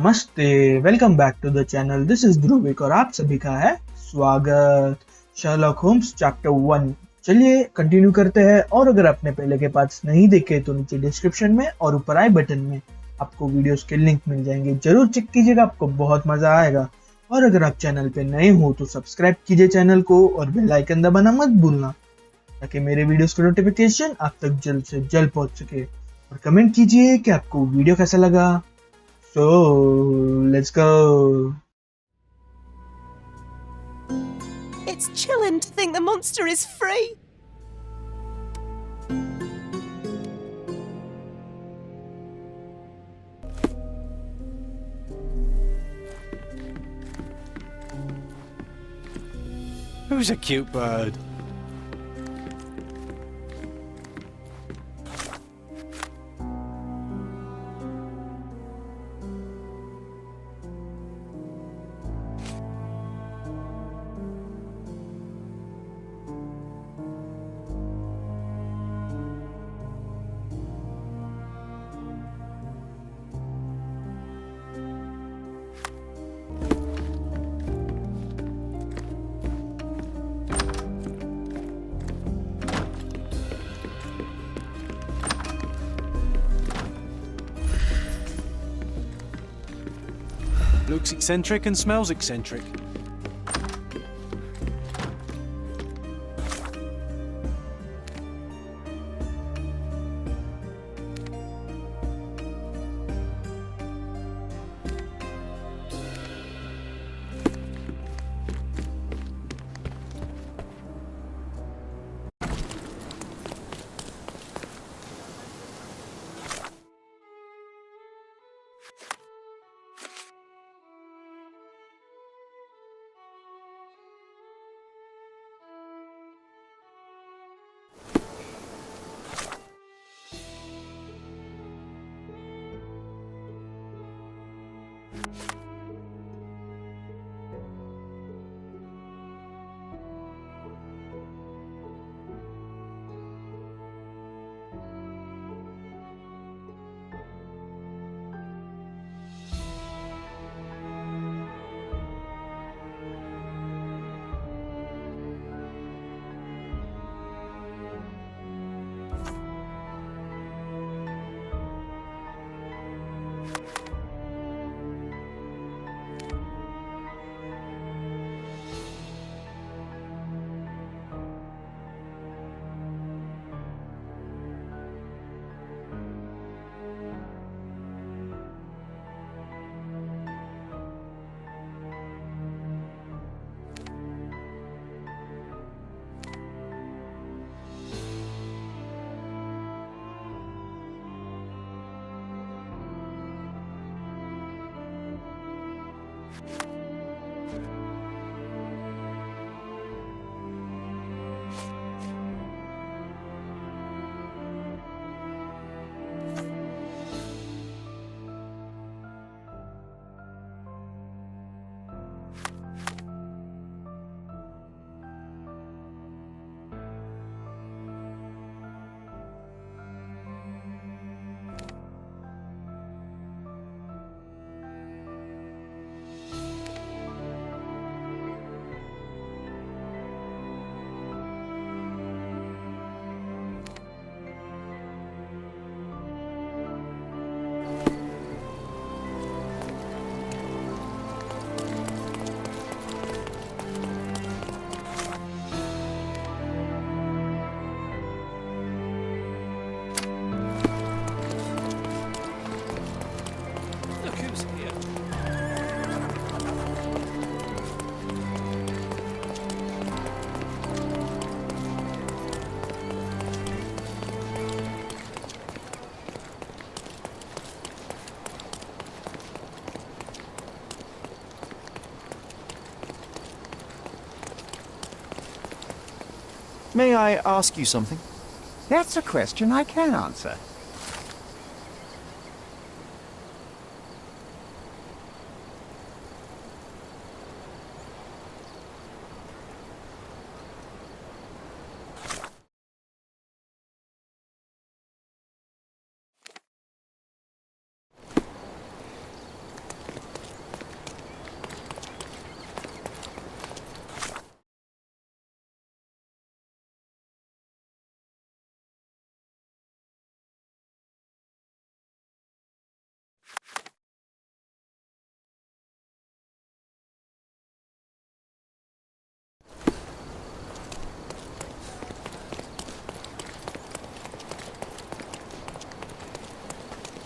नमस्ते, welcome back to the channel. This is Dhruvik और आप सभी का है स्वागत। शर्लॉक होम्स चैप्टर 1 चलिए कंटिन्यू करते हैं। और अगर आपने पहले के पार्ट्स नहीं देखे तो नीचे डिस्क्रिप्शन में और ऊपर आई बटन में आपको वीडियोस के लिंक मिल जाएंगे, जरूर चेक कीजिएगा, आपको बहुत मजा आएगा। और अगर आप चैनल पे नए हो तो सब्सक्राइब कीजिए चैनल को और बेल आइकन दबाना मत भूलना, ताकि मेरे वीडियोस की नोटिफिकेशन आप तक जल्द से जल्द पहुंच सके। और कमेंट कीजिए कि आपको वीडियो कैसा लगा। So, let's go. It's chilling to think the monster is free. Who's a cute bird? Looks eccentric and smells eccentric. Look who's here. May I ask you something? That's a question I can answer.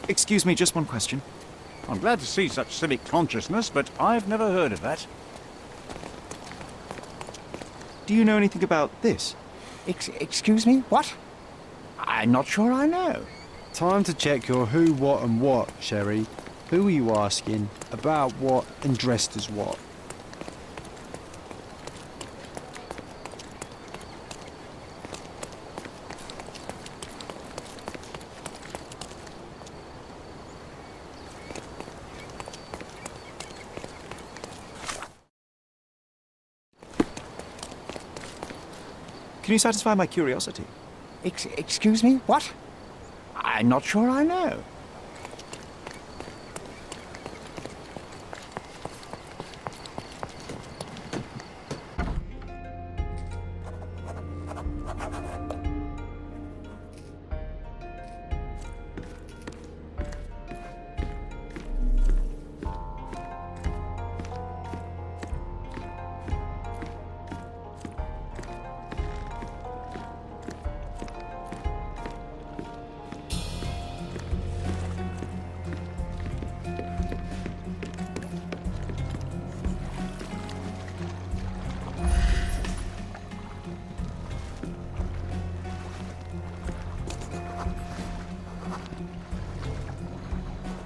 Excuse me, just one question. I'm glad to see such civic consciousness, but I've never heard of that. Do you know anything about this? Excuse me? What? I'm not sure I know. Time to check your who, what and what, Sherry. Who are you asking? About what and dressed as what? Can you satisfy my curiosity? Excuse me? What? I'm not sure I know.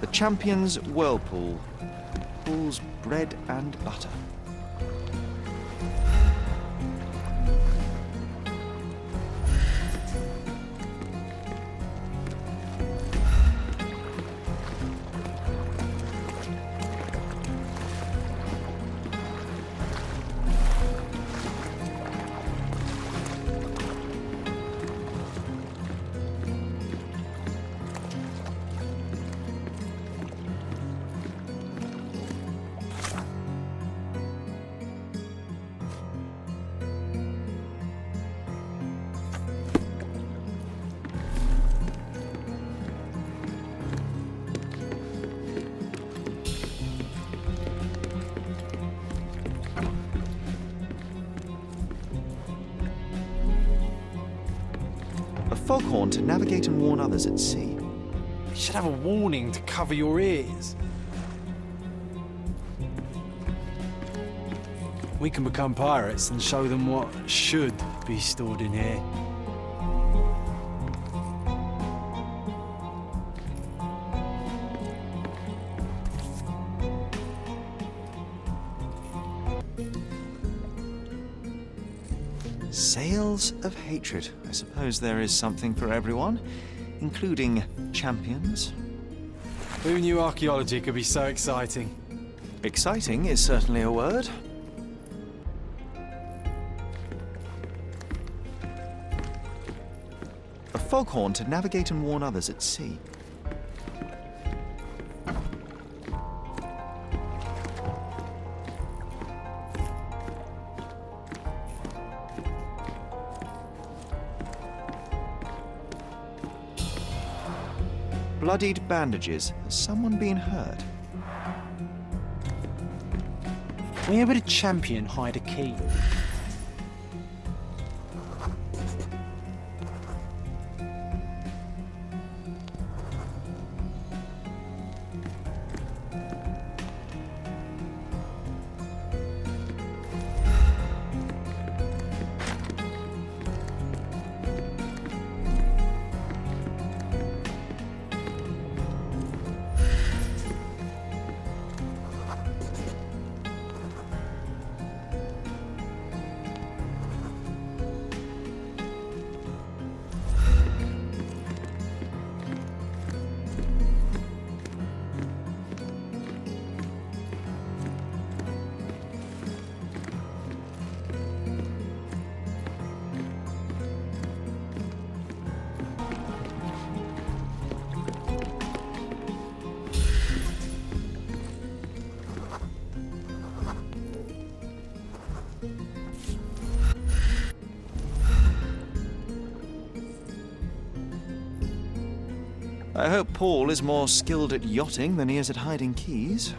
The Champion's Whirlpool. Pool's bread and butter. A foghorn to navigate and warn others at sea. You should have a warning to cover your ears. We can become pirates and show them what should be stored in here. Sails of hatred. I suppose there is something for everyone, including champions. Who knew archaeology could be so exciting? Exciting is certainly a word. A foghorn to navigate and warn others at sea. Bloodied bandages. Has someone been hurt? Where would a champion hide a key? I hope Paul is more skilled at yachting than he is at hiding keys.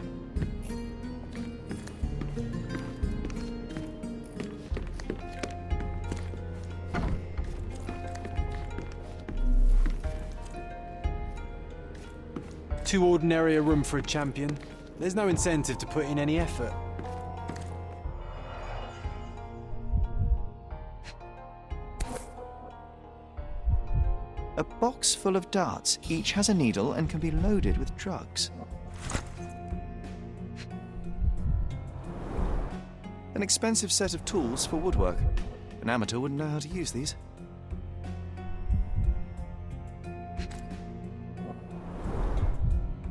too ordinary a room for a champion. There's no incentive to put in any effort. A box full of darts. Each has a needle and can be loaded with drugs. An expensive set of tools for woodwork. An amateur wouldn't know how to use these.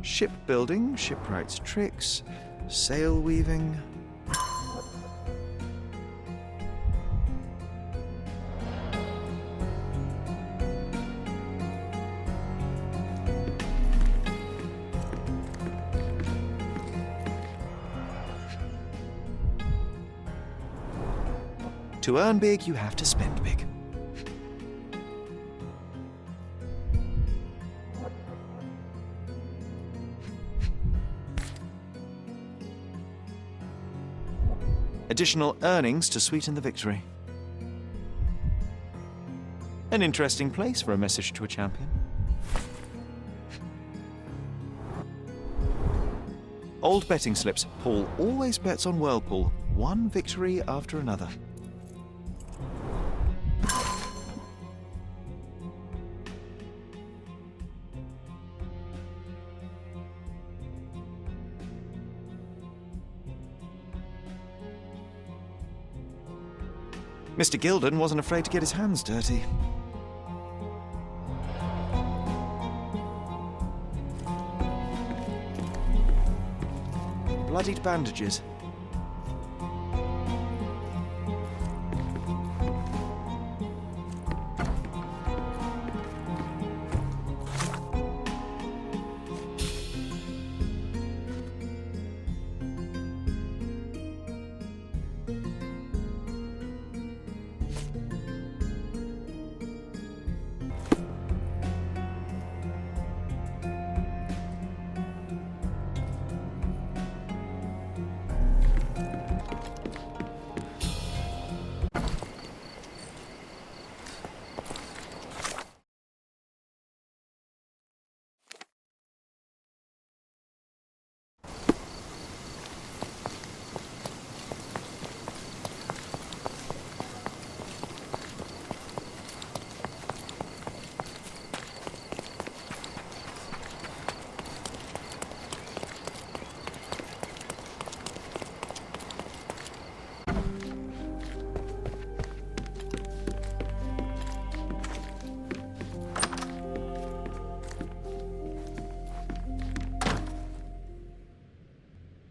Shipbuilding, shipwright's tricks, sail weaving. To earn big, you have to spend big. Additional earnings to sweeten the victory. An interesting place for a message to a champion. Old betting slips. Paul always bets on Whirlpool. One victory after another. Mr. Gilden wasn't afraid to get his hands dirty. Bloodied bandages.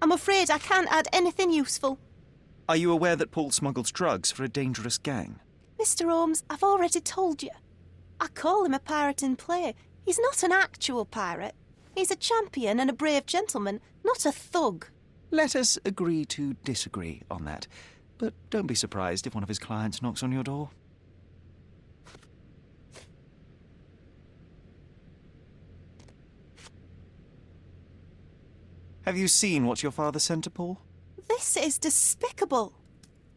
I'm afraid I can't add anything useful. Are you aware that Paul smuggles drugs for a dangerous gang? Mr. Holmes, I've already told you. I call him a pirate in play. He's not an actual pirate. He's a champion and a brave gentleman, not a thug. Let us agree to disagree on that. But don't be surprised if one of his clients knocks on your door. Have you seen what your father sent to Paul? This is despicable.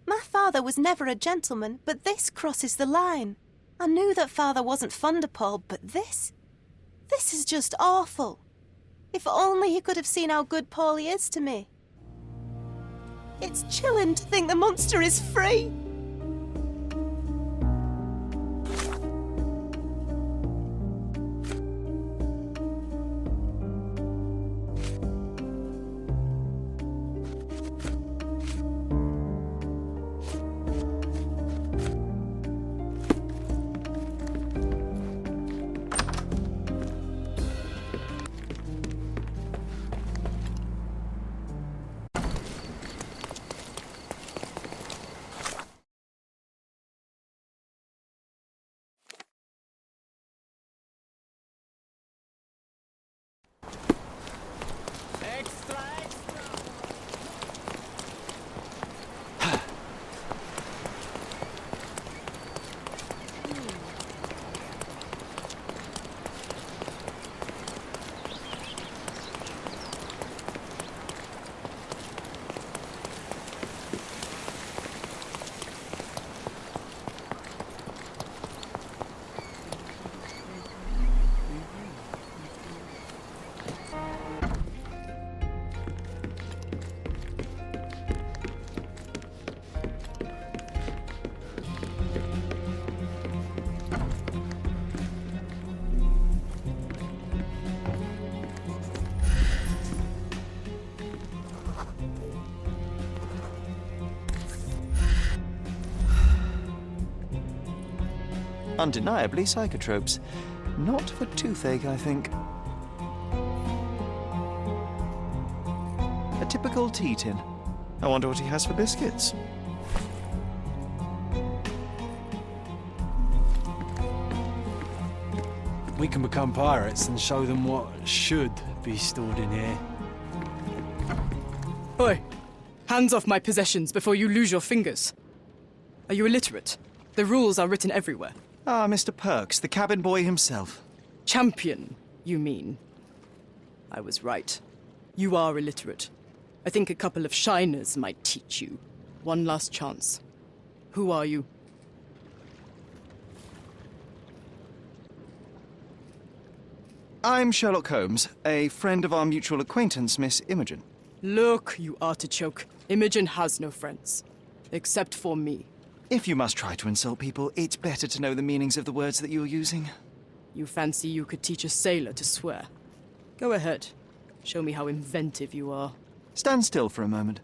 My father was never a gentleman, but this crosses the line. I knew that father wasn't fond of Paul, but this is just awful. If only he could have seen how good Paulie is to me. It's chilling to think the monster is free. Undeniably psychotropes. Not for toothache, I think. A typical tea tin. I wonder what he has for biscuits. We can become pirates and show them what should be stored in here. Oi! Hands off my possessions before you lose your fingers. Are you illiterate? The rules are written everywhere. Ah, Mr. Perks, the cabin boy himself. Champion, you mean? I was right. You are illiterate. I think a couple of shiners might teach you. One last chance. Who are you? I'm Sherlock Holmes, a friend of our mutual acquaintance, Miss Imogen. Look, you artichoke. Imogen has no friends. Except for me. If you must try to insult people, it's better to know the meanings of the words that you're using. You fancy you could teach a sailor to swear? Go ahead. Show me how inventive you are. Stand still for a moment.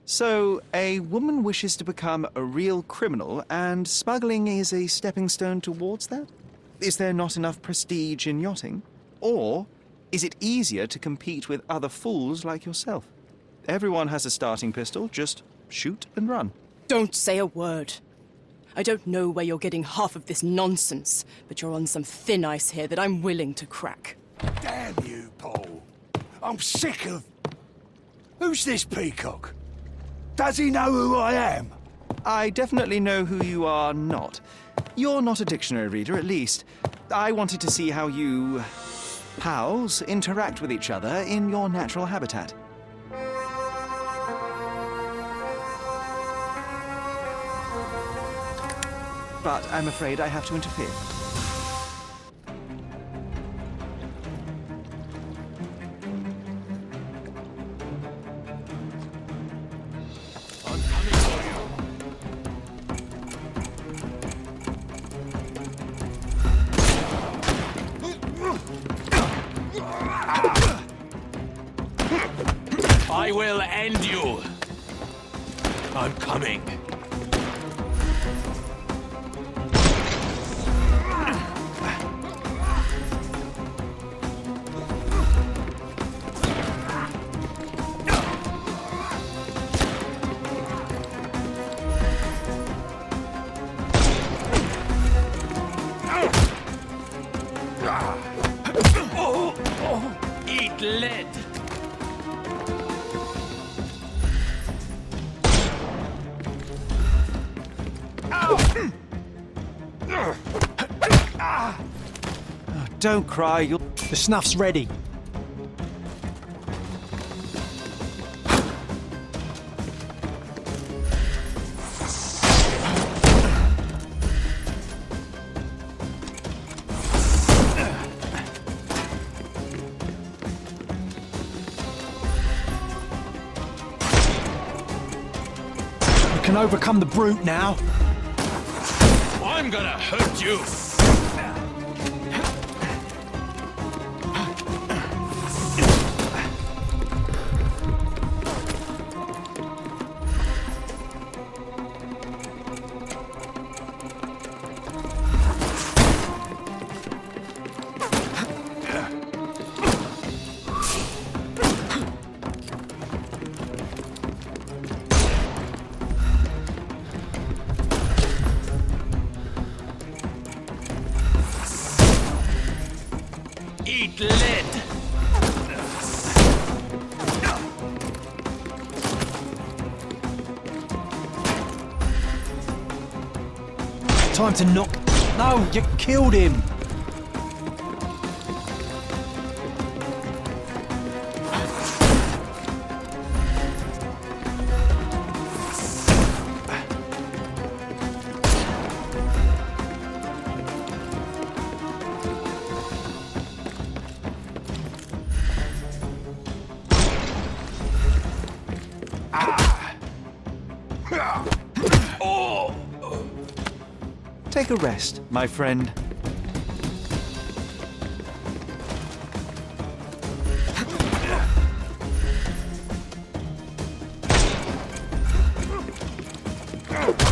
So, a woman wishes to become a real criminal, and smuggling is a stepping stone towards that? Is there not enough prestige in yachting? Or is it easier to compete with other fools like yourself? Everyone has a starting pistol, just shoot and run. Don't say a word. I don't know where you're getting half of this nonsense, but you're on some thin ice here that I'm willing to crack. Damn you, Paul. I'm sick of... Who's this peacock? Does he know who I am? I definitely know who you are not. You're not a dictionary reader, at least. I wanted to see how you... pals interact with each other in your natural habitat. But I'm afraid I have to interfere. I will end you. I'm coming. Eat lead! Don't cry, you'll... The snuff's ready. You can overcome the brute now. I'm gonna hurt you! Eat lead! Time to knock... No, you killed him. Take a rest, my friend.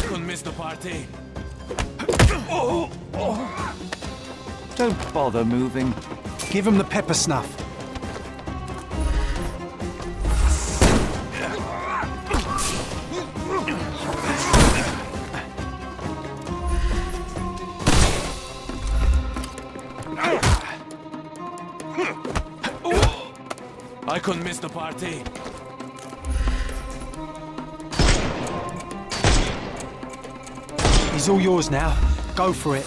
Don't miss the party. Don't bother moving. Give him the pepper snuff. I couldn't miss the party. He's all yours now. Go for it.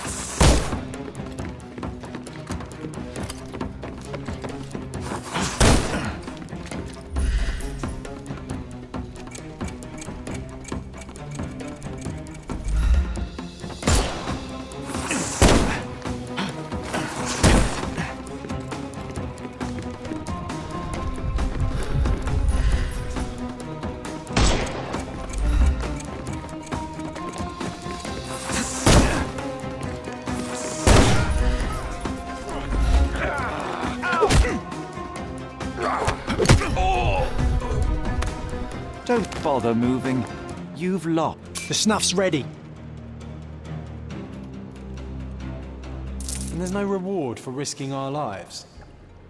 Don't bother moving. You've lost. The snuff's ready. And there's no reward for risking our lives.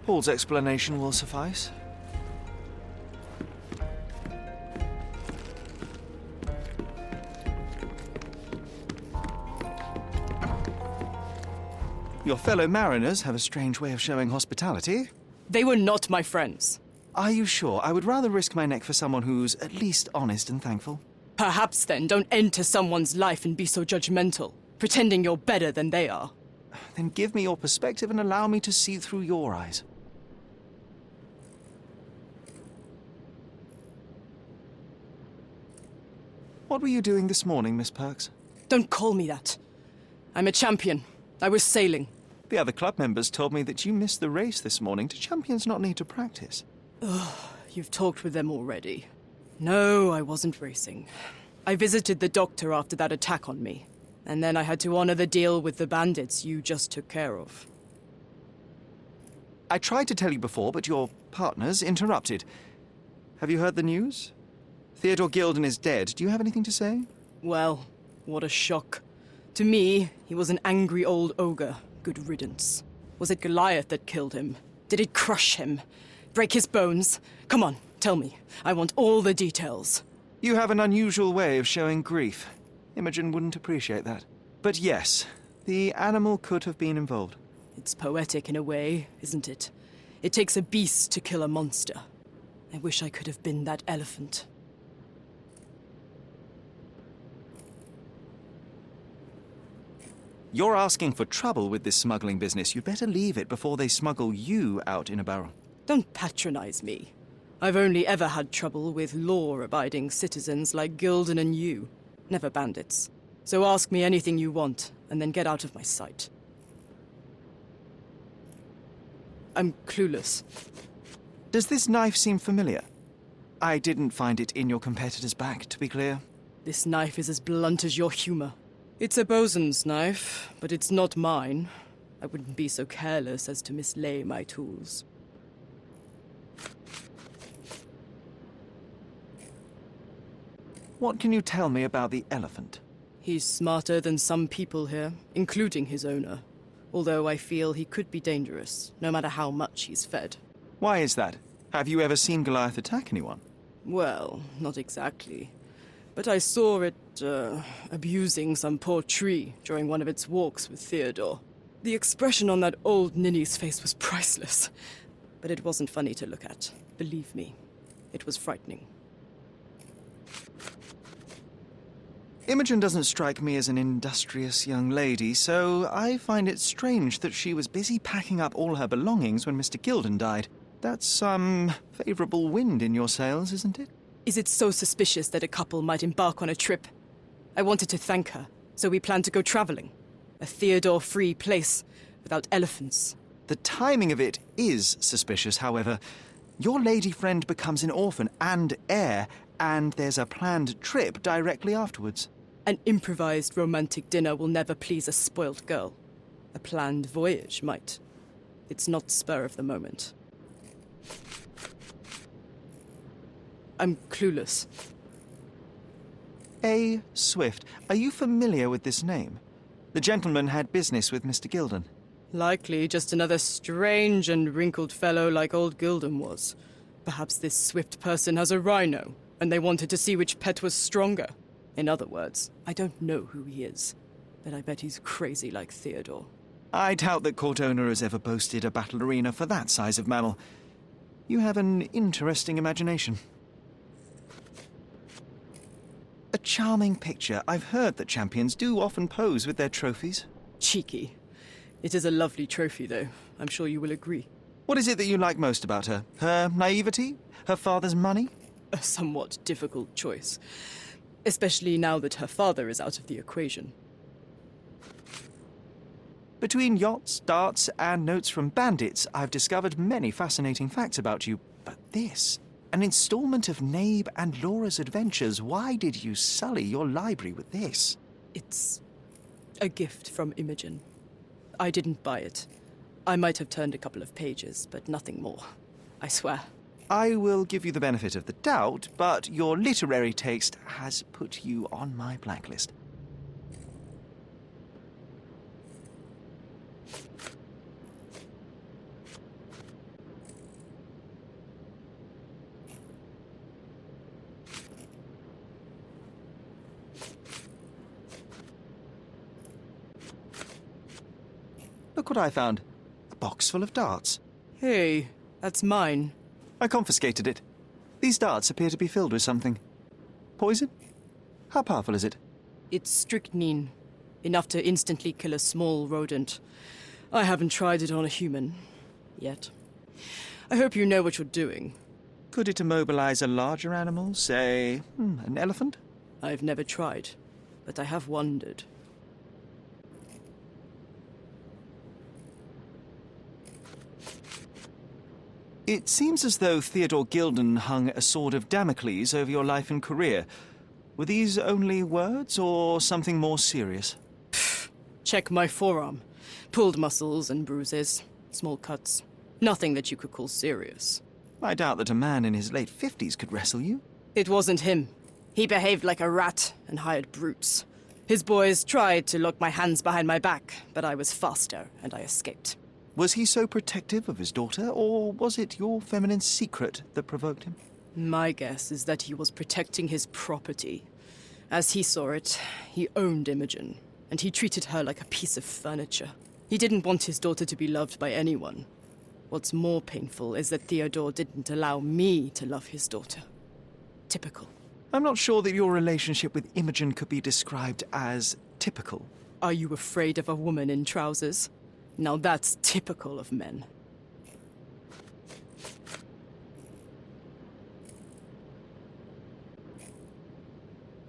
Paul's explanation will suffice. Your fellow mariners have a strange way of showing hospitality. They were not my friends. Are you sure? I would rather risk my neck for someone who's at least honest and thankful. Perhaps then don't enter someone's life and be so judgmental, pretending you're better than they are. Then give me your perspective and allow me to see through your eyes. What were you doing this morning, Miss Perks? Don't call me that. I'm a champion. I was sailing. The other club members told me that you missed the race this morning. Do champions not need to practice? You've talked with them already. No, I wasn't racing. I visited the doctor after that attack on me. And then I had to honor the deal with the bandits you just took care of. I tried to tell you before, but your partners interrupted. Have you heard the news? Theodore Gilden is dead. Do you have anything to say? Well, what a shock. To me, he was an angry old ogre. Good riddance. Was it Goliath that killed him? Did it crush him? Break his bones? Come on, tell me. I want all the details. You have an unusual way of showing grief. Imogen wouldn't appreciate that. But yes, the animal could have been involved. It's poetic in a way, isn't it? It takes a beast to kill a monster. I wish I could have been that elephant. You're asking for trouble with this smuggling business. You'd better leave it before they smuggle you out in a barrel. Don't patronize me. I've only ever had trouble with law-abiding citizens like Gilden and you, never bandits. So ask me anything you want, and then get out of my sight. I'm clueless. Does this knife seem familiar? I didn't find it in your competitor's back, to be clear. This knife is as blunt as your humor. It's a bosun's knife, but it's not mine. I wouldn't be so careless as to mislay my tools. What can you tell me about the elephant? He's smarter than some people here, including his owner. Although I feel he could be dangerous, no matter how much he's fed. Why is that? Have you ever seen Goliath attack anyone? Well, not exactly. But I saw it, abusing some poor tree during one of its walks with Theodore. The expression on that old ninny's face was priceless. But it wasn't funny to look at. Believe me, it was frightening. Imogen doesn't strike me as an industrious young lady, so I find it strange that she was busy packing up all her belongings when Mr. Gilden died. That's some favorable wind in your sails, isn't it? Is it so suspicious that a couple might embark on a trip? I wanted to thank her, so we planned to go traveling. A Theodore-free place, without elephants. The timing of it is suspicious, however. Your lady friend becomes an orphan and heir, and there's a planned trip directly afterwards. An improvised romantic dinner will never please a spoilt girl. A planned voyage might. It's not spur of the moment. I'm clueless. A. Swift. Are you familiar with this name? The gentleman had business with Mr. Gilden. Likely just another strange and wrinkled fellow like old Gilden was. Perhaps this Swift person has a rhino, and they wanted to see which pet was stronger. In other words, I don't know who he is, but I bet he's crazy like Theodore. I doubt that court owner has ever boasted a battle arena for that size of mammal. You have an interesting imagination. A charming picture. I've heard that champions do often pose with their trophies. Cheeky. It is a lovely trophy, though. I'm sure you will agree. What is it that you like most about her? Her naivety? Her father's money? A somewhat difficult choice. Especially now that her father is out of the equation. Between yachts, darts, and notes from bandits, I've discovered many fascinating facts about you. But this, an installment of Nabe and Laura's adventures. Why did you sully your library with this? It's a gift from Imogen. I didn't buy it. I might have turned a couple of pages, but nothing more. I swear. I will give you the benefit of the doubt, but your literary taste has put you on my blacklist. Look what I found. A box full of darts. Hey, that's mine. I confiscated it. These darts appear to be filled with something. Poison? How powerful is it? It's strychnine. Enough to instantly kill a small rodent. I haven't tried it on a human. Yet. I hope you know what you're doing. Could it immobilize a larger animal, say, an elephant? I've never tried, but I have wondered. It seems as though Theodore Gilden hung a sword of Damocles over your life and career. Were these only words, or something more serious? Check my forearm. Pulled muscles and bruises. Small cuts. Nothing that you could call serious. I doubt that a man in his late 50s could wrestle you. It wasn't him. He behaved like a rat and hired brutes. His boys tried to lock my hands behind my back, but I was faster and I escaped. Was he so protective of his daughter, or was it your feminine secret that provoked him? My guess is that he was protecting his property. As he saw it, he owned Imogen, and he treated her like a piece of furniture. He didn't want his daughter to be loved by anyone. What's more painful is that Theodore didn't allow me to love his daughter. Typical. I'm not sure that your relationship with Imogen could be described as typical. Are you afraid of a woman in trousers? Now that's typical of men.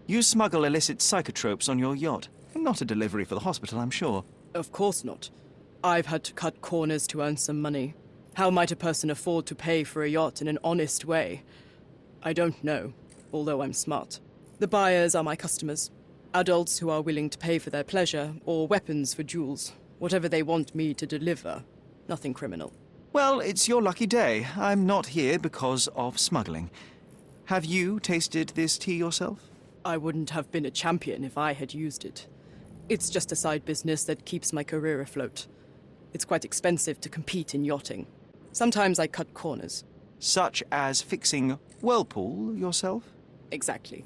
You smuggle illicit psychotropes on your yacht. Not a delivery for the hospital, I'm sure. Of course not. I've had to cut corners to earn some money. How might a person afford to pay for a yacht in an honest way? I don't know, although I'm smart. The buyers are my customers. Adults who are willing to pay for their pleasure, or weapons for jewels. Whatever they want me to deliver. Nothing criminal. Well, it's your lucky day. I'm not here because of smuggling. Have you tasted this tea yourself? I wouldn't have been a champion if I had used it. It's just a side business that keeps my career afloat. It's quite expensive to compete in yachting. Sometimes I cut corners. Such as fixing Whirlpool yourself? Exactly.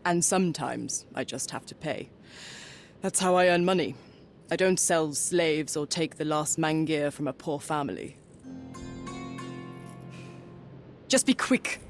And sometimes I just have to pay. That's how I earn money. I don't sell slaves or take the last mangear from a poor family. Just be quick.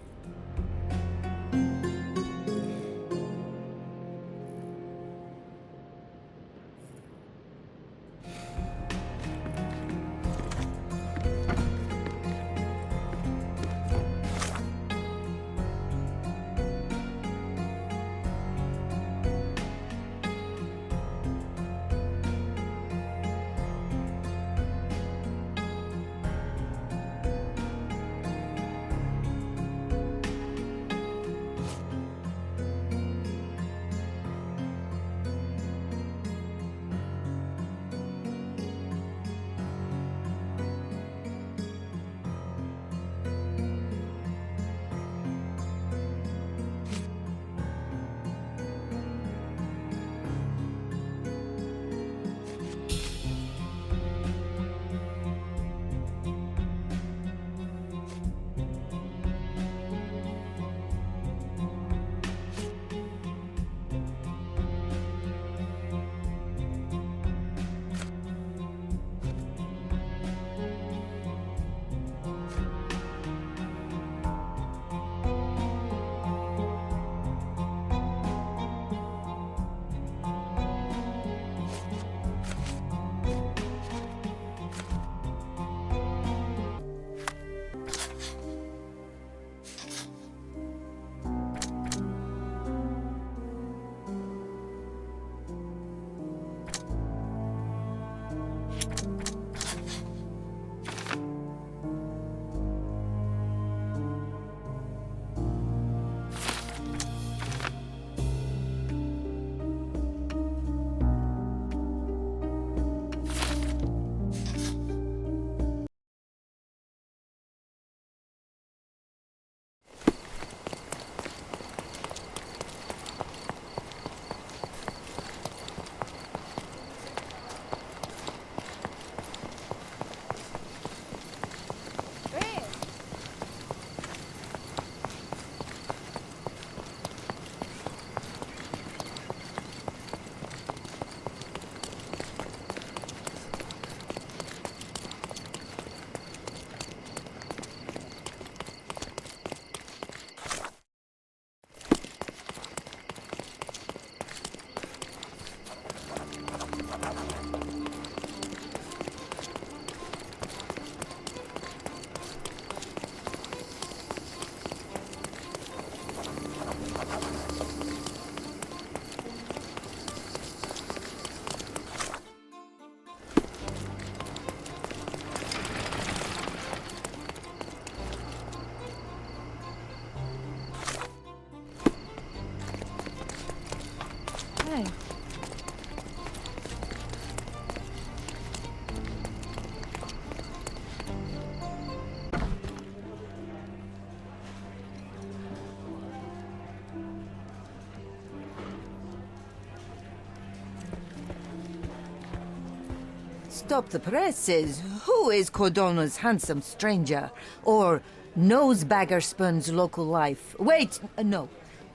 Stop the presses. Who is Cordona's handsome stranger? Or Nosebaggerspun's local life? Wait, no.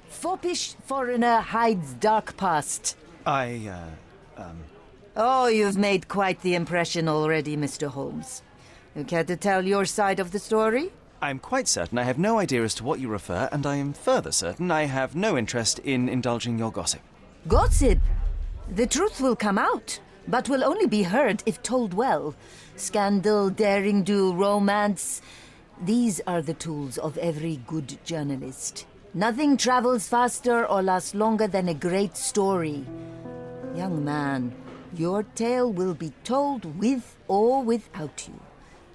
Foppish foreigner hides dark past. Oh, you've made quite the impression already, Mr. Holmes. You care to tell your side of the story? I'm quite certain I have no idea as to what you refer, and I am further certain I have no interest in indulging your gossip. Gossip? The truth will come out, but will only be heard if told well. Scandal, daring-do, romance. These are the tools of every good journalist. Nothing travels faster or lasts longer than a great story. Young man, your tale will be told with or without you.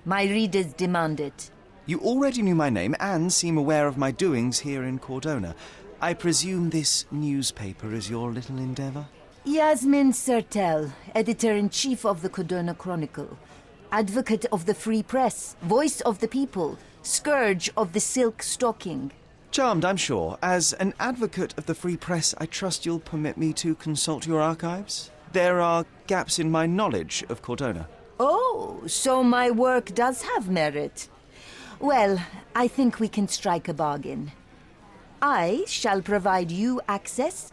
My readers demand it. You already knew my name and seem aware of my doings here in Cordona. I presume this newspaper is your little endeavor? Yasmin Sertel, editor-in-chief of the Cordona Chronicle. Advocate of the free press, voice of the people, scourge of the silk stocking. Charmed, I'm sure. As an advocate of the free press, I trust you'll permit me to consult your archives? There are gaps in my knowledge of Cordona. Oh, so my work does have merit. Well, I think we can strike a bargain. I shall provide you access,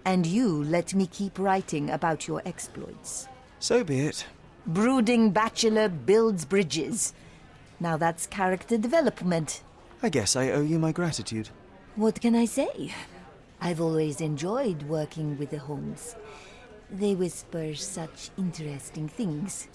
and you let me keep writing about your exploits. So be it. Brooding bachelor builds bridges. Now that's character development. I guess I owe you my gratitude. What can I say? I've always enjoyed working with the Holmes. They whisper such interesting things.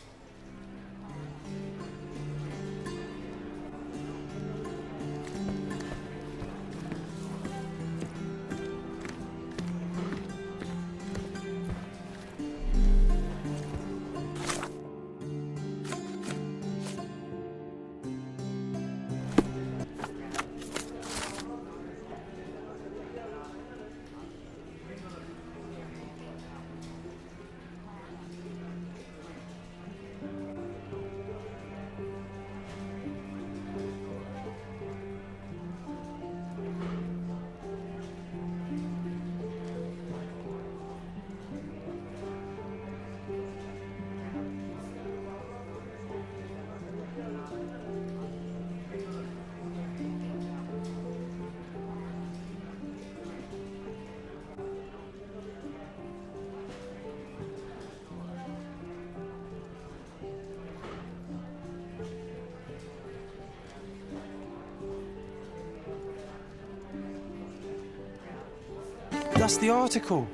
That's the article.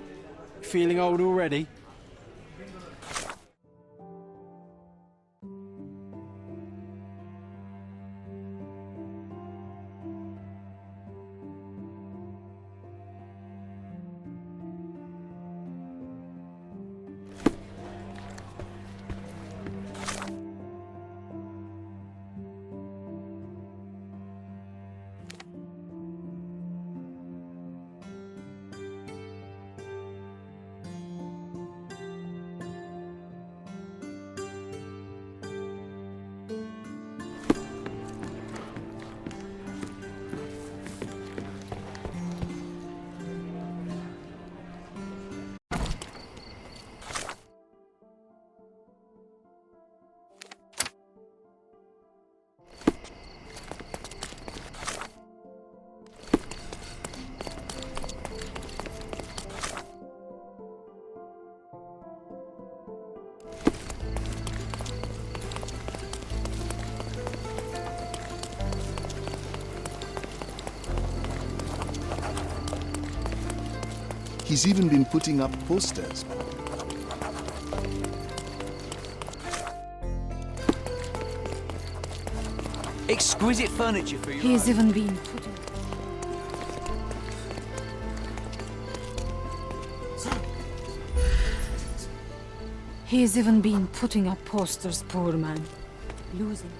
Feeling old already? He's even been putting up posters. Exquisite furniture for you. He's even been putting... He's even been putting up posters, poor man. Losing.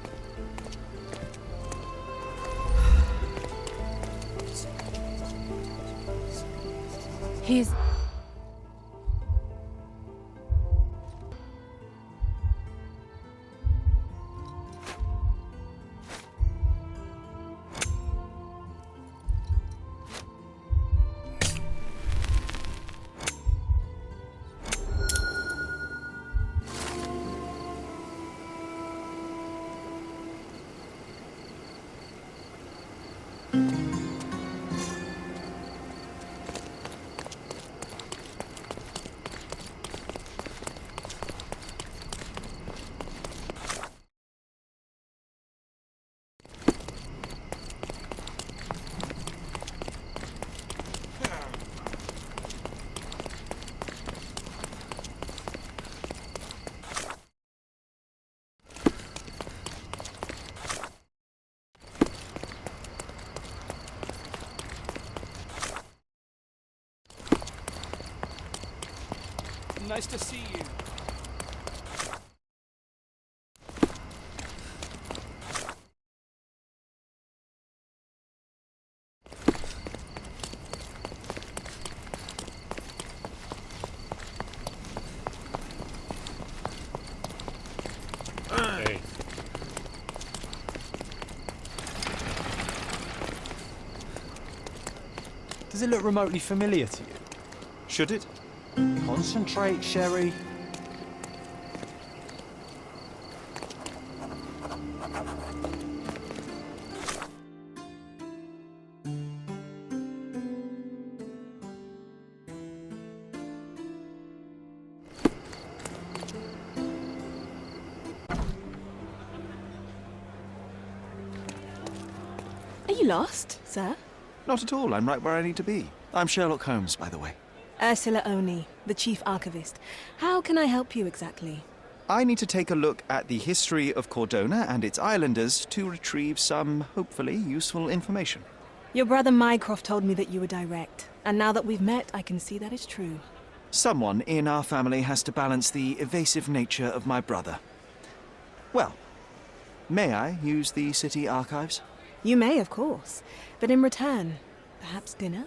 He's... Nice to see you. Hey. Does it look remotely familiar to you? Should it? Concentrate, Sherry. Are you lost, sir? Not at all. I'm right where I need to be. I'm Sherlock Holmes, by the way. Ursula Oni, the chief archivist. How can I help you exactly? I need to take a look at the history of Cordona and its islanders to retrieve some, hopefully, useful information. Your brother Mycroft told me that you were direct, and now that we've met, I can see that is true. Someone in our family has to balance the evasive nature of my brother. Well, may I use the city archives? You may, of course, but in return, perhaps dinner?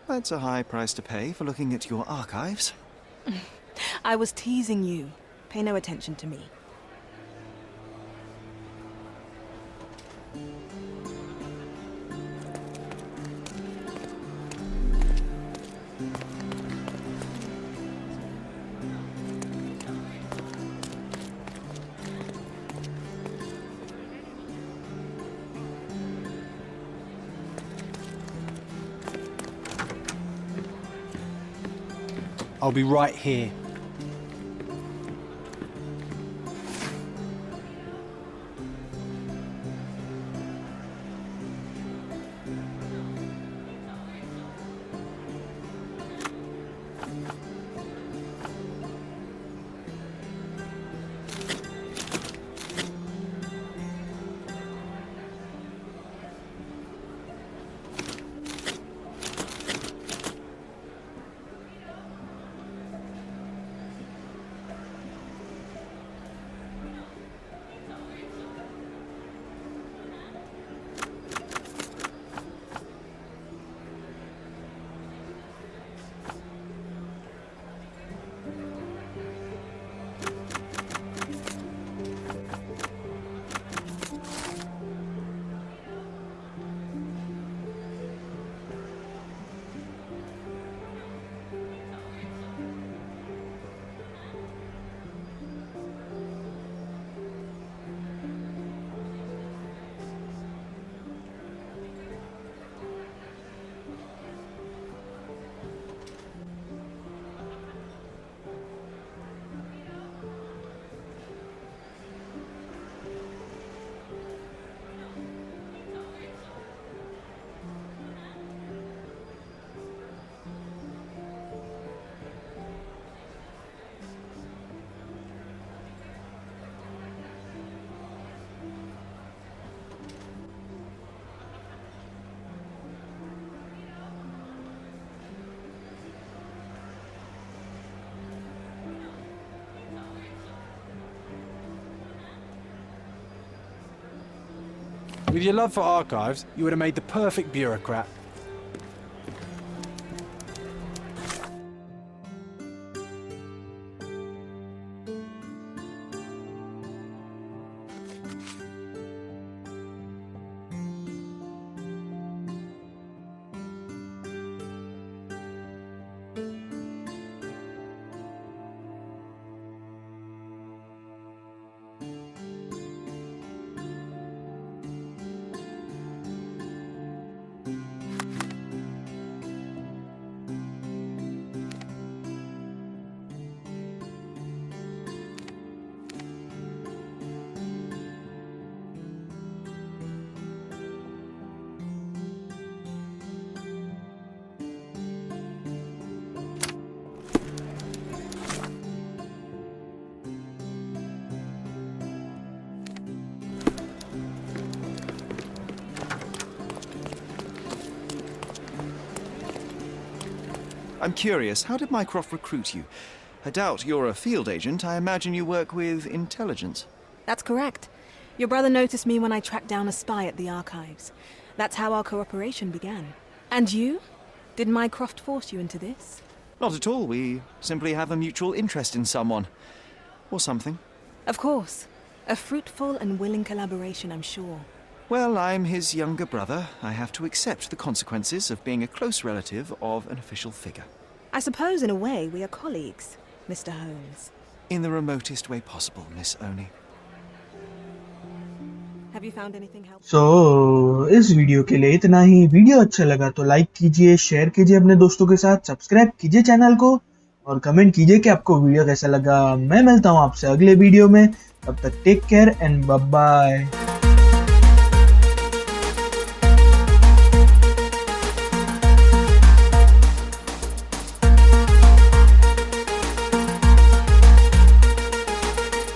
That's a high price to pay for looking at your archives. I was teasing you. Pay no attention to me. I'll be right here. With your love for archives, you would have made the perfect bureaucrat. I'm curious, how did Mycroft recruit you? I doubt you're a field agent. I imagine you work with intelligence. That's correct. Your brother noticed me when I tracked down a spy at the archives. That's how our cooperation began. And you? Did Mycroft force you into this? Not at all. We simply have a mutual interest in someone. Or something. Of course. A fruitful and willing collaboration, I'm sure. Well, I'm his younger brother. I have to accept the consequences of being a close relative of an official figure. I suppose in a way we are colleagues, Mr. Holmes. In the remotest way possible, Miss Oni. Have you found anything helpful? So, इस video के लिए इतना ही। Video अच्छा लगा तो like कीजिए, share कीजिए अपने दोस्तों के साथ, सब्सक्राइब कीजिए चैनल को और कमेंट कीजिए कि आपको वीडियो कैसा लगा। मैं मिलता हूँ आपसे अगले वीडियो में, तब तक take care and bye bye.